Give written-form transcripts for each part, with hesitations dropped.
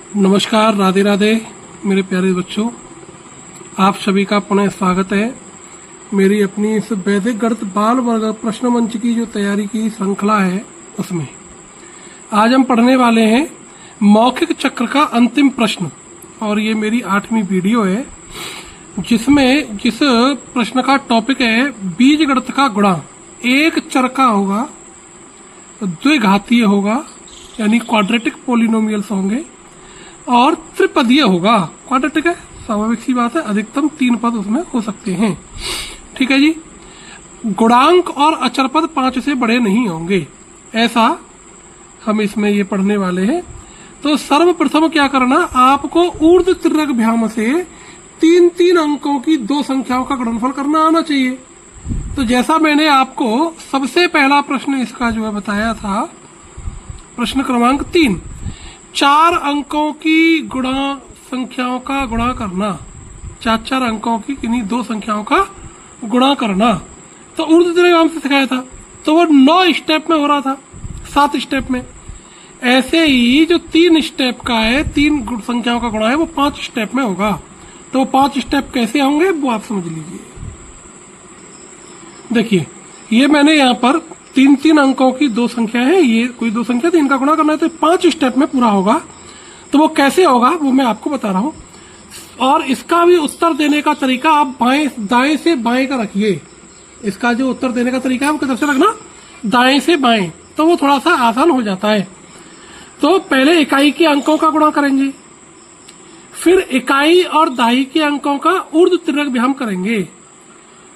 नमस्कार, राधे राधे मेरे प्यारे बच्चों। आप सभी का पुनः स्वागत है मेरी अपनी इस वैदिक गणित बाल वर्ग प्रश्न मंच की जो तैयारी की श्रृंखला है उसमें। आज हम पढ़ने वाले हैं मौखिक चक्र का अंतिम प्रश्न, और ये मेरी 8वीं वीडियो है जिसमें जिस प्रश्न का टॉपिक है बीजगणित का गुणांक। एक चर का होगा, द्विघातीय होगा यानी क्वाड्रेटिक पोलिनोमियल्स होंगे, और त्रिपदीय होगा। क्वाड्रेटिक है, स्वाभाविक सी बात है, अधिकतम 3 पद उसमें हो सकते हैं। ठीक है जी। गुणांक और अचर पद 5 से बड़े नहीं होंगे, ऐसा हम इसमें ये पढ़ने वाले हैं। तो सर्वप्रथम क्या करना, आपको ऊर्ध्व त्रिज्यभ्याम से 3-3 अंकों की 2 संख्याओं का गुणनफल करना आना चाहिए। तो जैसा मैंने आपको सबसे पहला प्रश्न इसका जो है बताया था, प्रश्न क्रमांक 3, 4 अंकों की गुणा संख्याओं का गुणा करना, 4 अंकों की किन्हीं 2 संख्याओं का गुणा करना, तो ऊर्ध्व त्रिज्यभ्याम से सिखाया था। तो वो 9 स्टेप में हो रहा था, 7 स्टेप में। ऐसे ही जो 3 स्टेप का है, 3 संख्याओं का गुणा है, वो 5 स्टेप में होगा। तो 5 स्टेप कैसे होंगे वो आप समझ लीजिए। देखिए, ये मैंने यहाँ पर 3-3 अंकों की 2 संख्या है, ये कोई 2 संख्या थी, इनका गुणा करना है, तो 5 स्टेप में पूरा होगा। तो वो कैसे होगा वो मैं आपको बता रहा हूं। और इसका भी उत्तर देने का तरीका आप दाएं से बाएं का रखिए। इसका जो उत्तर देने का तरीका है वो किधर से रखना, दाएं से बाएं, तो वो थोड़ा सा आसान हो जाता है। तो पहले इकाई के अंकों का गुणा करेंगे, फिर इकाई और दहाई के अंकों का ऊर्ध्व त्रिज्यभ्याम करेंगे,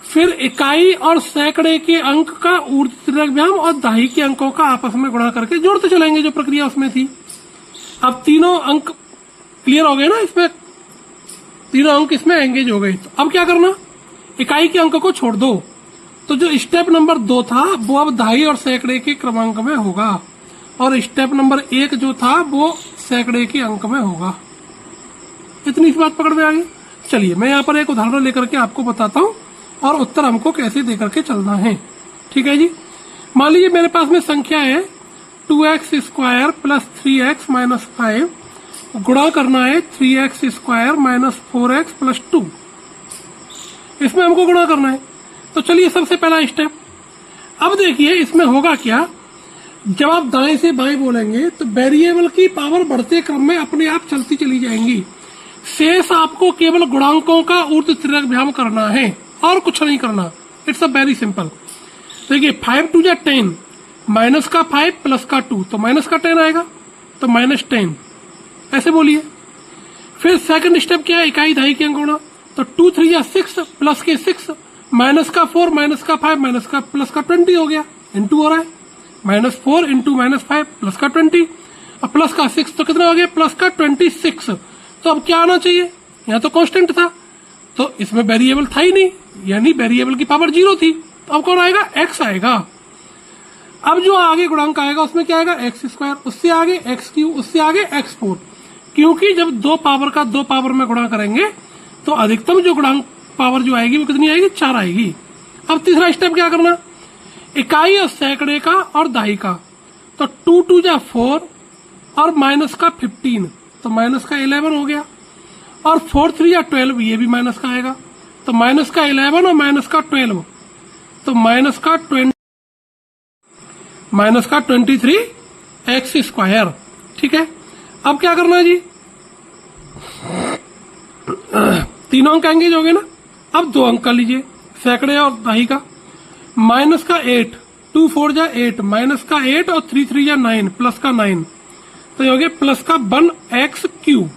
फिर इकाई और सैकड़े के अंक का ऊर्ध्व त्रिज्यभ्याम और दहाई के अंकों का आपस में गुणा करके जोड़ते चलेंगे, जो प्रक्रिया उसमें थी। अब तीनों अंक क्लियर हो गए ना, इसमें तीनों अंक इसमें एंगेज हो गए। तो अब क्या करना, इकाई के अंक को छोड़ दो। तो जो स्टेप नंबर 2 था वो अब दहाई और सैकड़े के क्रमांक में होगा, और स्टेप नंबर 1 जो था वो सैकड़े के अंक में होगा। इतनी सी बात पकड़ में आ गई। चलिए मैं यहाँ पर एक उदाहरण लेकर के आपको बताता हूँ और उत्तर हमको कैसे दे करके चलना है। ठीक है जी। मान लीजिए मेरे पास में संख्या है 2x² + 3x - 5, गुणा करना है 3x² - 4x + 2। इसमें हमको गुणा करना है। तो चलिए सबसे पहला स्टेप। अब देखिए इसमें होगा क्या, जब आप दाएं से बाएं बोलेंगे तो वेरिएबल की पावर बढ़ते क्रम में अपने आप चलती चली जाएंगी। शेष आपको केवल गुणांकों का ऊर्ध्व त्रिज्यभ्याम करना है और कुछ नहीं करना। It's a very simple. देखिए 5 × 2 = 10, माइनस का 5 प्लस का 2, तो माइनस का 10 आएगा, तो -10 ऐसे बोलिए। फिर सेकंड स्टेप क्या है, इकाई दहाई के अंक गुणा। तो 2 × 3 = 6 प्लस के 6, माइनस का 4 माइनस का 5 माइनस का प्लस का 20 हो गया, इंटू हो रहा है। -4 × -5 प्लस का 20, और प्लस का 6 तो कितना हो गया, प्लस का 26। तो अब क्या आना चाहिए, यहाँ तो कांस्टेंट था, तो इसमें वेरिएबल था ही नहीं, यानी वेरिएबल की पावर 0 थी। तो अब कौन आएगा, x आएगा। अब जो आगे गुणांक आएगा उसमें क्या आएगा, x², उससे आगे x3, उससे आगे x4। क्योंकि जब 2 पावर का 2 पावर में गुणा करेंगे तो अधिकतम जो गुणांक पावर जो आएगी वो कितनी आएगी, 4 आएगी। अब तीसरा स्टेप क्या करना, इकाई और सैकड़े का और दहाई का। तो 2 × 2 = 4 और माइनस का 15, तो माइनस का 11 हो गया, और 4 × 3 = 12, ये भी माइनस का आएगा। तो माइनस का 11 और माइनस का 12, तो माइनस का 23x²। ठीक है। अब क्या करना है जी, तीनों अंक एंगेज हो गए ना। अब 2 अंक का लीजिए, सैकड़े और दहाई का। माइनस का 8, 2 × 4 = 8, माइनस का 8 और 3 × 3 = 9, प्लस का 9, तो ये हो गया प्लस का 1x³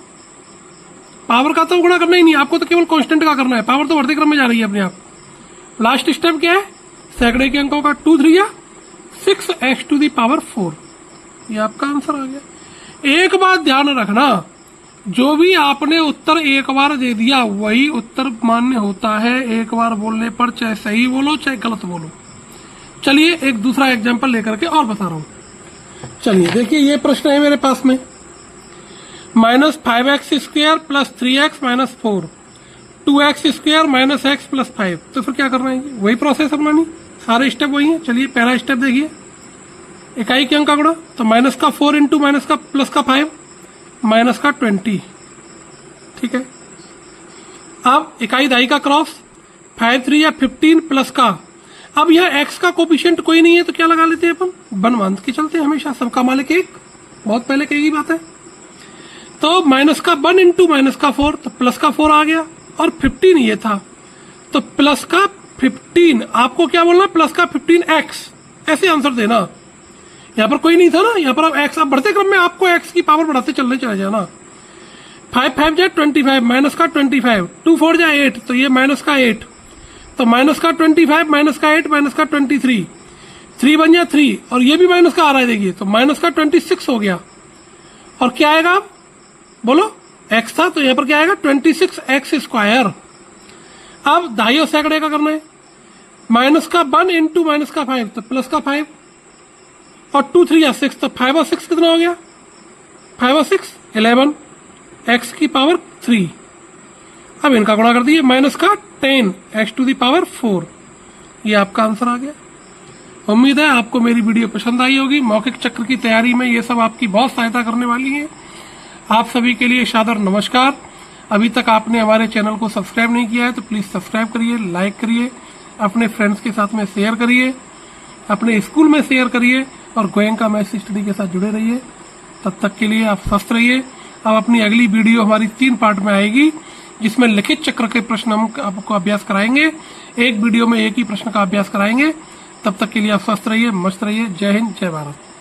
पावर का तो गुणा करना ही नहीं, आपको तो केवल कांस्टेंट का करना है, पावर तो बढ़ते क्रम में जा रही है अपने आप। लास्ट स्टेप क्या है, सैकड़े के अंकों का 2 × 3 = 6x⁴। ये आपका आंसर आ गया। एक बात ध्यान रखना, जो भी आपने उत्तर एक बार दे दिया वही उत्तर मान्य होता है। एक बार बोलने पर चाहे सही बोलो चाहे गलत बोलो। चलिए एक दूसरा एग्जांपल लेकर के और बता रहा हूं। चलिए देखिए, ये प्रश्न है मेरे पास में, -5x² + 3x - 4, 2x² - x + 5। तो फिर क्या करना है, वही प्रोसेस अपनानी, सारे स्टेप वही है। चलिए पहला स्टेप देखिए, इकाई के अंक का गुणा, तो माइनस का 4 इंटू माइनस का प्लस का 5, माइनस का 20, ठीक है। अब इकाई दहाई का क्रॉस, 5 3 या 15 प्लस का, अब यह x का कोफिशिएंट कोई नहीं है तो क्या लगा लेते हैं अपन, 1 मान के चलते हैं हमेशा, सबका मालिक एक, बहुत पहले कही बात है। तो माइनस का 1 इंटू माइनस का 4, तो प्लस का 4 आ गया, और 15 ये था, तो प्लस का 15, आपको क्या बोलना, प्लस का 15x, ऐसे आंसर देना। यहां पर कोई नहीं था ना, यहां पर आप x, आप बढ़ते क्रम में आपको x की पावर बढ़ाते चलने चले जाना। 5 5 जाए 25, माइनस का 25, 2 4 जाए 8, तो ये माइनस का 8, तो माइनस का 25, माइनस का 8, माइनस का 23, 3 बन जाए 3, और ये भी माइनस का आ रहा है देखिए, तो माइनस का 26 हो गया। और क्या आएगा बोलो, x था तो यहां पर क्या आएगा 26x स्क्वायर। अब दहाई और सैकड़े का करना है, माइनस का 1 इंटू माइनस का 5, तो प्लस का 5, और 2 3 या 6, तो 5 और 6 कितना हो गया, 5 और 6 11, x की पावर 3। अब इनका गुणा कर दिए, माइनस का 10 x टू दी पावर 4, ये आपका आंसर आ गया। उम्मीद है आपको मेरी वीडियो पसंद आई होगी। मौखिक चक्र की तैयारी में ये सब आपकी बहुत सहायता करने वाली है। आप सभी के लिए सादर नमस्कार। अभी तक आपने हमारे चैनल को सब्सक्राइब नहीं किया है तो प्लीज सब्सक्राइब करिए, लाइक करिए, अपने फ्रेंड्स के साथ में शेयर करिए, अपने स्कूल में शेयर करिए, और गोयंका मैथ्स स्टडी के साथ जुड़े रहिए। तब तक के लिए आप स्वस्थ रहिए। अब अपनी अगली वीडियो हमारी 3 पार्ट में आएगी, जिसमें लिखित चक्र के प्रश्न हम आपको अभ्यास कराएंगे। एक वीडियो में एक ही प्रश्न का अभ्यास कराएंगे। तब तक के लिए आप स्वस्थ रहिए, मस्त रहिए। जय हिंद, जय भारत।